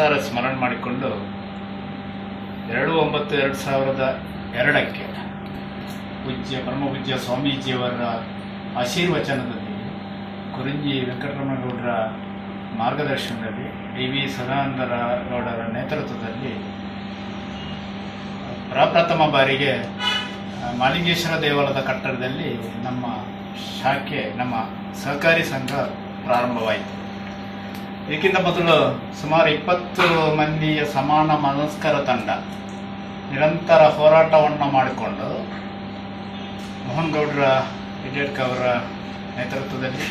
ಮನಸಾರ ಸ್ಮರಣೆ ಮಾಡಿಕೊಂಡು 2/9/2002 ಪರಮಪೂಜ್ಯ ಸ್ವಾಮೀಜಿಯವರ ಆಶೀರ್ವಚನದಲ್ಲಿ ಕುರಿಂಜಿ ವೆಂಕಟರಮಣಗೌಡರ ಮಾರ್ಗದರ್ಶನದಲ್ಲಿ ವಿ ಸದಾನಂದಗೌಡರ ನೇತೃತ್ವದಲ್ಲಿ ಪ್ರಪ್ರಥಮ ಬಾರಿಗೆ ಮಾಲಿಂಗೇಶ್ವರ ದೇವಾಲಯದ ಕಟ್ಟಡದಲ್ಲಿ ನಮ್ಮ ಶಾಖೆ, ನಮ್ಮ ಸಹಕಾರಿ ಸಂಘ ಪ್ರಾರಂಭವಾಯಿತು. ಇದಕ್ಕಿಂತ ಮೊದಲು ಸುಮಾರು 20 ಮಂದಿಯ ಸಮಾನ ಮನಸ್ಕರ ತಂಡ ನಿರಂತರ ಹೋರಾಟವನ್ನು ಮಾಡಿಕೊಂಡು ಮೋಹನ್ ಗೌಡ್ರ ಹಿಡಿಯಡ್ಕ ಅವರ ನೇತೃತ್ವದಲ್ಲಿ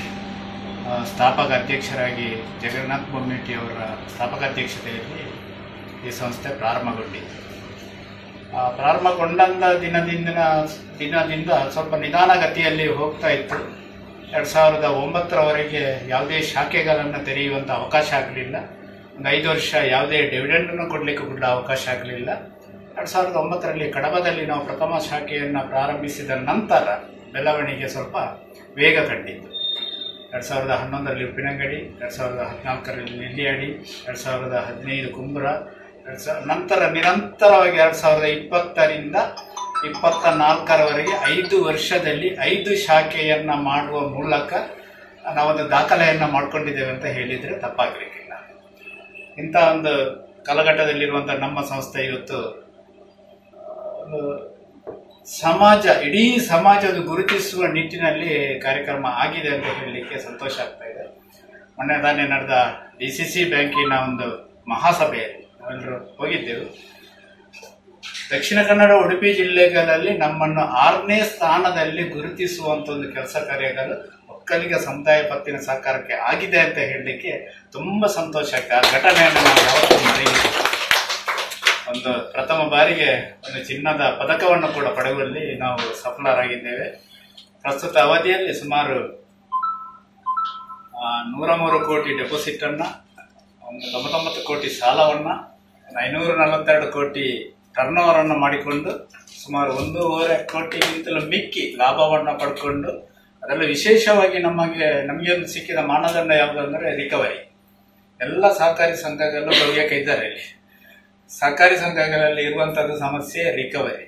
ಸ್ಥಾಪಕ ಅಧ್ಯಕ್ಷರಾಗಿ ಜಗನ್ನಾಥ್ ಬೊಮ್ಮೆಟ್ಟಿ ಅವರ ಸ್ಥಾಪಕ ಅಧ್ಯಕ್ಷತೆಯಲ್ಲಿ ಈ ಸಂಸ್ಥೆ ಪ್ರಾರಂಭಗೊಂಡಿತು. ಪ್ರಾರಂಭಗೊಂಡ ದಿನದಿಂದ ಸ್ವಲ್ಪ ನಿಧಾನಗತಿಯಲ್ಲಿ ಹೋಗ್ತಾ ಇತ್ತು. 2009ರವರೆಗೆ ಯಾವುದೇ ಶಾಖೆಗಳನ್ನು ತೆರೆಯುವಂಥ ಅವಕಾಶ ಆಗಲಿಲ್ಲ. ಒಂದು 5 ವರ್ಷ ಯಾವುದೇ ಡಿವಿಡೆಂಡನ್ನು ಕೊಡಲಿಕ್ಕೆ ಕೂಡ ಅವಕಾಶ ಆಗಲಿಲ್ಲ. 2009ರಲ್ಲಿ ಕಡಬದಲ್ಲಿ ನಾವು ಪ್ರಥಮ ಶಾಖೆಯನ್ನು ಪ್ರಾರಂಭಿಸಿದ ನಂತರ ಬೆಳವಣಿಗೆ ಸ್ವಲ್ಪ ವೇಗ ಕಂಡಿತ್ತು. 2011ರಲ್ಲಿ ಉಪ್ಪಿನಂಗಡಿ, 2014ರಲ್ಲಿ ನೆಲ್ಲಿಯಾಡಿ, 2015 ಕುಂಬ್ರ, ನಂತರ ನಿರಂತರವಾಗಿ 2020ರಿಂದ 2024ರವರೆಗೆ 5 ವರ್ಷದಲ್ಲಿ 5 ಶಾಖೆಯನ್ನು ಮಾಡುವ ಮೂಲಕ ನಾವೊಂದು ದಾಖಲೆಯನ್ನು ಮಾಡ್ಕೊಂಡಿದ್ದೇವೆ ಅಂತ ಹೇಳಿದರೆ ತಪ್ಪಾಗಲಿಕ್ಕಿಲ್ಲ. ಇಂಥ ಒಂದು ಕಾಲಘಟ್ಟದಲ್ಲಿರುವಂಥ ನಮ್ಮ ಸಂಸ್ಥೆ ಇವತ್ತು ಇಡೀ ಸಮಾಜದ ಗುರುತಿಸುವ ನಿಟ್ಟಿನಲ್ಲಿ ಕಾರ್ಯಕ್ರಮ ಆಗಿದೆ ಅಂತ ಹೇಳಲಿಕ್ಕೆ ಸಂತೋಷ ಆಗ್ತಾ ಇದೆ. ಮೊನ್ನೆ ತಾನೇ ನಡೆದ DCC ಬ್ಯಾಂಕಿನ ಒಂದು ಮಹಾಸಭೆಯಲ್ಲಿ ನಾವೆಲ್ಲರೂ ಹೋಗಿದ್ದೆವು. ದಕ್ಷಿಣ ಕನ್ನಡ ಉಡುಪಿ ಜಿಲ್ಲೆಗಳಲ್ಲಿ ನಮ್ಮನ್ನು 6ನೇ ಸ್ಥಾನದಲ್ಲಿ ಗುರುತಿಸುವಂಥ ಒಂದು ಕೆಲಸ ಕಾರ್ಯಗಳು ಒಕ್ಕಲಿಗ ಸಮುದಾಯ ಪತ್ತಿನ ಸಹಕಾರಕ್ಕೆ ಆಗಿದೆ ಅಂತ ಹೇಳಲಿಕ್ಕೆ ತುಂಬ ಸಂತೋಷ ಆಗ್ತದೆ. ಆ ಘಟನೆಯನ್ನು ನಾವು ಯಾವತ್ತೂ ಮರೆಯಲಿಲ್ಲ. ಒಂದು ಪ್ರಥಮ ಬಾರಿಗೆ ಒಂದು ಚಿನ್ನದ ಪದಕವನ್ನು ಕೂಡ ಪಡೆಯುವಲ್ಲಿ ನಾವು ಸಫಲರಾಗಿದ್ದೇವೆ. ಪ್ರಸ್ತುತ ಅವಧಿಯಲ್ಲಿ ಸುಮಾರು 103 ಕೋಟಿ ಡೆಪಾಸಿಟ್ ಅನ್ನ, 99 ಕೋಟಿ ಸಾಲವನ್ನು, 542 ಕೋಟಿ ಟರ್ನ್ ಓವರ್ ಅನ್ನು ಮಾಡಿಕೊಂಡು ಸುಮಾರು 1.5 ಕೋಟಿಗಿಂತಲೂ ಮಿಕ್ಕಿ ಲಾಭವನ್ನು ಪಡ್ಕೊಂಡು, ಅದರಲ್ಲೂ ವಿಶೇಷವಾಗಿ ನಮಗೆ ಒಂದು ಸಿಕ್ಕಿದ ಮಾನದಂಡ ಯಾವುದಂದ್ರೆ ರಿಕವರಿ. ಎಲ್ಲ ಸಹಕಾರಿ ಸಂಘಗಳು ಬಗೆಯಕ್ಕೆ ಇದ್ದಾರೆ. ಇಲ್ಲಿ ಸಹಕಾರಿ ಸಂಘಗಳಲ್ಲಿ ಇರುವಂತದ್ದು ಸಮಸ್ಯೆ ರಿಕವರಿ.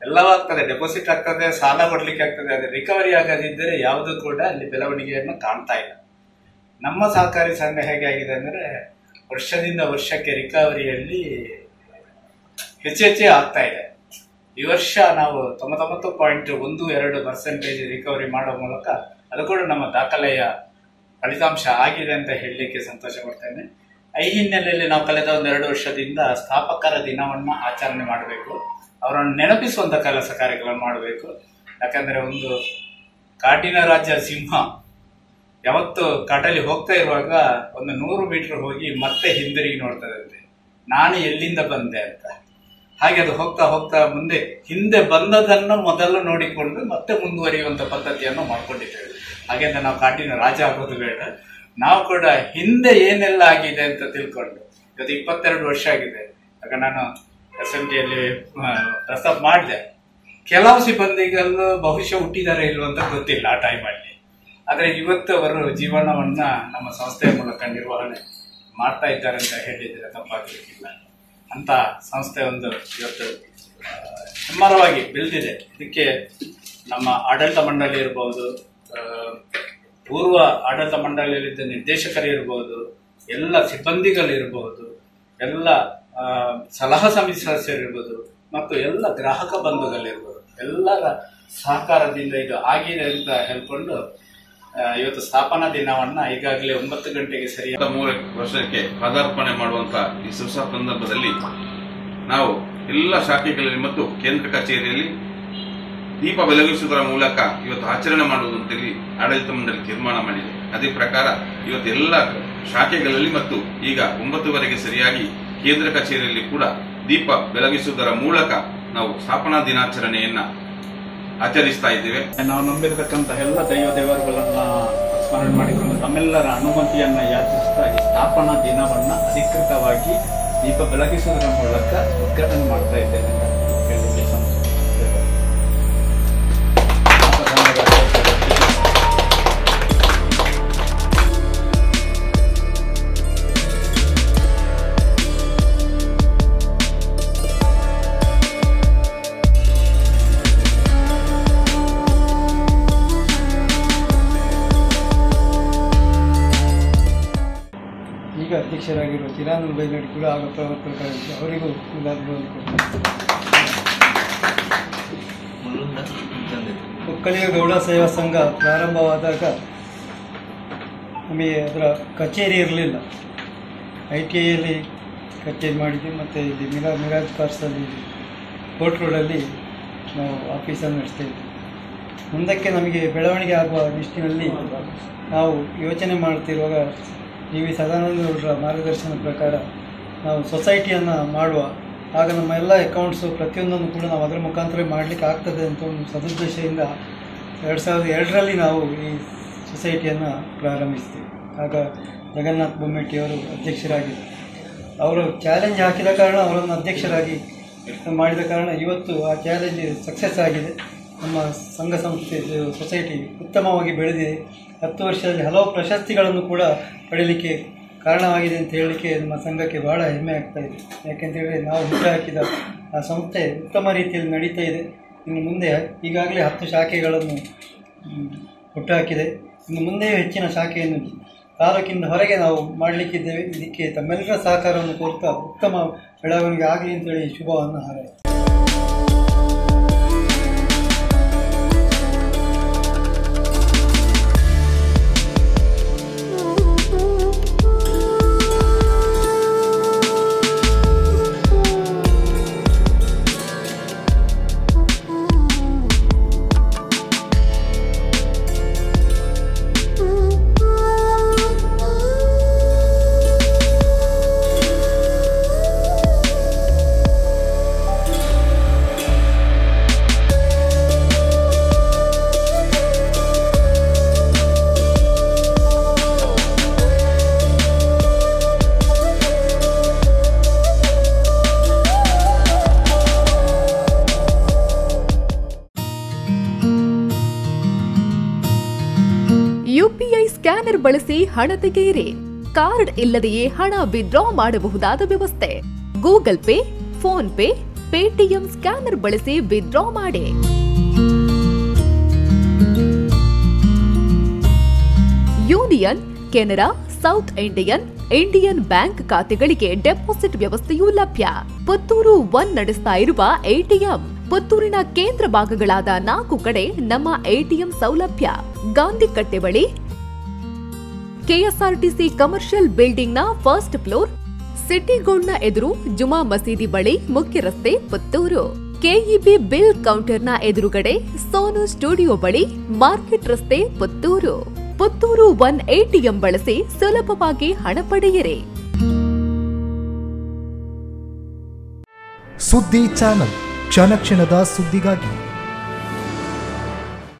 ಎಲ್ಲವಾಗ್ತದೆ, ಡೆಪಾಸಿಟ್ ಆಗ್ತದೆ, ಸಾಲ ಕೊಡ್ಲಿಕ್ಕೆ ಆಗ್ತದೆ, ಅದು ರಿಕವರಿ ಆಗದಿದ್ದರೆ ಯಾವುದು ಕೂಡ ಅಲ್ಲಿ ಬೆಳವಣಿಗೆಯನ್ನು ಕಾಣ್ತಾ ಇಲ್ಲ. ನಮ್ಮ ಸಹಕಾರಿ ಸಂಘ ಹೇಗೆ ಆಗಿದೆ ಅಂದ್ರೆ ವರ್ಷದಿಂದ ವರ್ಷಕ್ಕೆ ರಿಕವರಿಯಲ್ಲಿ ಹೆಚ್ಚೆ ಆಗ್ತಾ ಇದೆ. ಈ ವರ್ಷ ನಾವು 99.12% ರಿಕವರಿ ಮಾಡೋ ಮೂಲಕ ಅದು ಕೂಡ ನಮ್ಮ ದಾಖಲೆಯ ಫಲಿತಾಂಶ ಆಗಿದೆ ಅಂತ ಹೇಳಲಿಕ್ಕೆ ಸಂತೋಷ ಪಡ್ತೇನೆ. ಈ ಹಿನ್ನೆಲೆಯಲ್ಲಿ ನಾವು ಕಳೆದ 1-2 ವರ್ಷದಿಂದ ಸ್ಥಾಪಕರ ದಿನವನ್ನು ಆಚರಣೆ ಮಾಡಬೇಕು, ಅವರನ್ನು ನೆನಪಿಸುವಂತ ಕೆಲಸ ಕಾರ್ಯಗಳನ್ನು ಮಾಡಬೇಕು. ಯಾಕಂದ್ರೆ ಒಂದು ಕಾಡಿನ ರಾಜ್ಯ ಸಿಂಹ ಯಾವತ್ತು ಕಾಡಲ್ಲಿ ಹೋಗ್ತಾ ಇರುವಾಗ ಒಂದು 100 ಮೀಟರ್ ಹೋಗಿ ಮತ್ತೆ ಹಿಂದಿರುಗಿ ನೋಡ್ತದಂತೆ, ನಾನು ಎಲ್ಲಿಂದ ಬಂದೆ ಅಂತ. ಹಾಗೆ ಅದು ಹೋಗ್ತಾ ಹೋಗ್ತಾ ಮುಂದೆ ಹಿಂದೆ ಬಂದದನ್ನು ಮೊದಲು ನೋಡಿಕೊಂಡು ಮತ್ತೆ ಮುಂದುವರಿಯುವಂತ ಪದ್ಧತಿಯನ್ನು ಮಾಡ್ಕೊಂಡಿದ್ದೇವೆ. ಹಾಗೆಂತ ನಾವು ಕಾಡಿನ ರಾಜ ಆಗೋದು ಬೇಡ. ನಾವು ಕೂಡ ಹಿಂದೆ ಏನೆಲ್ಲ ಆಗಿದೆ ಅಂತ ತಿಳ್ಕೊಂಡು, ಇವತ್ತು 22 ವರ್ಷ ಆಗಿದೆ. ಆಗ ನಾನು SMTಯಲ್ಲಿ ಪ್ರಸ್ತಾಪ ಮಾಡಿದೆ. ಕೆಲವು ಸಿಬ್ಬಂದಿಗಳು ಬಹುಶಃ ಹುಟ್ಟಿದ್ದಾರೆ ಇಲ್ವಂತ ಗೊತ್ತಿಲ್ಲ ಆ ಟೈಮಲ್ಲಿ. ಆದ್ರೆ ಇವತ್ತು ಅವರು ಜೀವನವನ್ನ ನಮ್ಮ ಸಂಸ್ಥೆಯ ಮೂಲಕ ನಿರ್ವಹಣೆ ಮಾಡ್ತಾ ಇದ್ದಾರೆ ಅಂತ ಹೇಳಿದ್ರೆ ತಪ್ಪಾಗಲಿಕ್ಕಿಲ್ಲ. ಅಂತ ಸಂಸ್ಥೆ ಒಂದು ಇವತ್ತು ಹೆಮ್ಮರವಾಗಿ ಬೆಳೆದಿದೆ. ಇದಕ್ಕೆ ನಮ್ಮ ಆಡಳಿತ ಮಂಡಳಿ ಇರಬಹುದು, ಪೂರ್ವ ಆಡಳಿತ ಮಂಡಳಿಯಲ್ಲಿದ್ದ ನಿರ್ದೇಶಕರು ಇರಬಹುದು, ಎಲ್ಲ ಸಿಬ್ಬಂದಿಗಳು ಇರಬಹುದು, ಎಲ್ಲ ಸಲಹಾ ಸಮಿತಿ ಸದಸ್ಯರು ಇರ್ಬೋದು, ಮತ್ತು ಎಲ್ಲ ಗ್ರಾಹಕ ಬಂಧುಗಳಿರ್ಬೋದು, ಎಲ್ಲರ ಸಹಕಾರದಿಂದ ಇದು ಆಗಿದೆ ಅಂತ ಹೇಳ್ಕೊಂಡು ಇವತ್ತು ಸ್ಥಾಪನಾ ದಿನವನ್ನ ಈಗಾಗಲೇ 9 ಗಂಟೆಗೆ ಸರಿಯಾದ 3 ವರ್ಷಕ್ಕೆ ಪದಾರ್ಪಣೆ ಮಾಡುವಂತ ಈ ಶುಭ ಸಂದರ್ಭದಲ್ಲಿ ನಾವು ಎಲ್ಲ ಶಾಖೆಗಳಲ್ಲಿ ಮತ್ತು ಕೇಂದ್ರ ಕಚೇರಿಯಲ್ಲಿ ದೀಪ ಬೆಳಗಿಸುವುದರ ಮೂಲಕ ಇವತ್ತು ಆಚರಣೆ ಮಾಡುವುದಂತೇಳಿ ಆಡಳಿತ ಮಂಡಳಿ ತೀರ್ಮಾನ ಮಾಡಿದೆ. ಅದೇ ಪ್ರಕಾರ ಇವತ್ತು ಎಲ್ಲ ಶಾಖೆಗಳಲ್ಲಿ ಮತ್ತು ಈಗ 9ವರೆಗೆ ಸರಿಯಾಗಿ ಕೇಂದ್ರ ಕಚೇರಿಯಲ್ಲಿ ಕೂಡ ದೀಪ ಬೆಳಗಿಸುವುದರ ಮೂಲಕ ನಾವು ಸ್ಥಾಪನಾ ದಿನಾಚರಣೆಯನ್ನ ಆಚರಿಸ್ತಾ ಇದ್ದೇವೆ. ನಾವು ನಂಬಿರತಕ್ಕಂತಹ ಎಲ್ಲ ದೇವರುಗಳನ್ನ ಸ್ಮರಣೆ ಮಾಡಿಕೊಂಡು ತಮ್ಮೆಲ್ಲರ ಅನುಮತಿಯನ್ನ ಯಾಚಿಸ್ತಾ ಈ ಸ್ಥಾಪನಾ ದಿನವನ್ನ ಅಧಿಕೃತವಾಗಿ ದೀಪ ಬೆಳಗಿಸುವುದರ ಮೂಲಕ ಉದ್ಘಾಟನೆ ಮಾಡ್ತಾ ಇದ್ದೇನೆ ಅಂತ ಹೇಳಲಿಕ್ಕೆ ಅಧ್ಯಕ್ಷರಾಗಿರುವ ಚಿರಾನೂರು ಬೈಲಡಿ ಕೂಡ ಆಗ ಪ್ರವರ್ತಕರಾಗಿದ್ದು ಅವರಿಗೂ ಒಕ್ಕಲಿಗ ಗೌಡ ಸೇವಾ ಸಂಘ ಪ್ರಾರಂಭವಾದಾಗ ನಮಗೆ ಅದರ ಕಚೇರಿ ಇರಲಿಲ್ಲ. ITIಯಲ್ಲಿ ಕಚೇರಿ ಮಾಡಿದ್ವಿ ಮತ್ತು ಇಲ್ಲಿ ಮಿರಾಜ್ ಪಾರ್ಸಲ್ಲಿ ಕೋರ್ಟ್ ರೋಡಲ್ಲಿ ನಾವು ಆಫೀಸನ್ನು ನಡೆಸ್ತಾ ಇದ್ವಿ. ಮುಂದಕ್ಕೆ ನಮಗೆ ಬೆಳವಣಿಗೆ ಆಗುವ ನಿಟ್ಟಿನಲ್ಲಿ ನಾವು ಯೋಚನೆ ಮಾಡುತ್ತಿರುವಾಗ DV ಸದಾನಂದ ಗೌಡರ ಮಾರ್ಗದರ್ಶನ ಪ್ರಕಾರ ನಾವು ಸೊಸೈಟಿಯನ್ನು ಮಾಡುವ, ಆಗ ನಮ್ಮ ಎಲ್ಲ ಅಕೌಂಟ್ಸು ಪ್ರತಿಯೊಂದನ್ನು ಕೂಡ ನಾವು ಅದರ ಮುಖಾಂತರ ಮಾಡಲಿಕ್ಕೆ ಆಗ್ತದೆ ಅಂತ ಒಂದು ಸದುದ್ದೇಶದಿಂದ 2002ರಲ್ಲಿ ನಾವು ಈ ಸೊಸೈಟಿಯನ್ನು ಪ್ರಾರಂಭಿಸ್ತೀವಿ. ಆಗ ಜಗನ್ನಾಥ್ ಬೊಮ್ಮೆಟ್ಟಿಯವರು ಅಧ್ಯಕ್ಷರಾಗಿದ್ದರು. ಅವರು ಚಾಲೆಂಜ್ ಹಾಕಿದ ಕಾರಣ ಅವರನ್ನು ಅಧ್ಯಕ್ಷರಾಗಿ ಮಾಡಿದ ಕಾರಣ ಇವತ್ತು ಆ ಚಾಲೆಂಜ್ ಸಕ್ಸಸ್ ಆಗಿದೆ. ನಮ್ಮ ಸಂಘ ಸಂಸ್ಥೆ ಸೊಸೈಟಿ ಉತ್ತಮವಾಗಿ ಬೆಳೆದಿದೆ. 10 ವರ್ಷದಲ್ಲಿ ಹಲವು ಪ್ರಶಸ್ತಿಗಳನ್ನು ಕೂಡ ಪಡೆಯಲಿಕ್ಕೆ ಕಾರಣವಾಗಿದೆ ಅಂತ ಹೇಳಲಿಕ್ಕೆ ನಮ್ಮ ಸಂಘಕ್ಕೆ ಭಾಳ ಹೆಮ್ಮೆ ಆಗ್ತಾ ಇದೆ. ಯಾಕೆಂತೇಳಿದರೆ ನಾವು ಹುಟ್ಟುಹಾಕಿದ ಆ ಸಂಸ್ಥೆ ಉತ್ತಮ ರೀತಿಯಲ್ಲಿ ನಡೀತಾ ಇದೆ. ಇನ್ನು ಮುಂದೆ ಈಗಾಗಲೇ 10 ಶಾಖೆಗಳನ್ನು ಹುಟ್ಟುಹಾಕಿದೆ. ಇನ್ನು ಮುಂದೆಯೂ ಹೆಚ್ಚಿನ ಶಾಖೆಯನ್ನು ತಾಲೂಕಿಂದ ಹೊರಗೆ ನಾವು ಮಾಡಲಿಕ್ಕಿದ್ದೇವೆ. ಇದಕ್ಕೆ ತಮ್ಮೆಲ್ಲರ ಸಹಕಾರವನ್ನು ಕೋರ್ತಾ ಉತ್ತಮ ಬೆಳವಣಿಗೆ ಆಗಲಿ ಅಂತೇಳಿ ಶುಭವನ್ನು ಹಾರೈಸಿ UPI ಸ್ಕ್ಯಾನರ್ ಬಳಸಿ ಹಣ ತೆಗೆಯಿರಿ. ಕಾರ್ಡ್ ಇಲ್ಲದೆಯೇ ಹಣ ವಿತ್ಡ್ರಾ ಮಾಡಬಹುದಾದ ವ್ಯವಸ್ಥೆ. Google pay, phone pay, Paytm scanner ಬಳಸಿ ವಿತ್ಡ್ರಾ ಮಾಡಿ. Union, Canara, south Indian, Indian bank ಖಾತೆಗಳಿಗೆ ಡೆಪಾಸಿಟ್ ವ್ಯವಸ್ಥೆಯೂ ಲಭ್ಯ. ಪುತ್ತೂರು 1 ನಡೆಸ್ತಾ ಇರುವ ATM. ಪುತ್ತೂರಿನ ಕೇಂದ್ರ ಭಾಗಗಳಾದ 4 ಕಡೆ ನಮ್ಮ ATM ಸೌಲಭ್ಯ. ಗಾಂಧಿ ಕಟ್ಟೆ ಬಳಿ, KSRTC ಕಮರ್ಷಿಯಲ್ ಬಿಲ್ಡಿಂಗ್ನ ಫಸ್ಟ್ ಫ್ಲೋರ್, ಸಿಟಿ ಗೋಲ್ಡ್ನ ಎದುರು, ಜುಮಾ ಮಸೀದಿ ಬಳಿ, ಮುಖ್ಯ ರಸ್ತೆ, ಪುತ್ತೂರು. KEB ಬಿಲ್ ಕೌಂಟರ್ನ ಎದುರುಗಡೆ, ಸೋನು ಸ್ಟುಡಿಯೋ ಬಳಿ, ಮಾರ್ಕೆಟ್ ರಸ್ತೆ, ಪುತ್ತೂರು. ಪುತ್ತೂರು 1 ATM ಬಳಸಿ ಸುಲಭವಾಗಿ ಹಣ ಪಡೆಯಿರಿ. ಸುದ್ದಿ ಚಾನಲ್, ಕ್ಷಣ ಕ್ಷಣದ ಸುದ್ದಿಗಾಗಿ.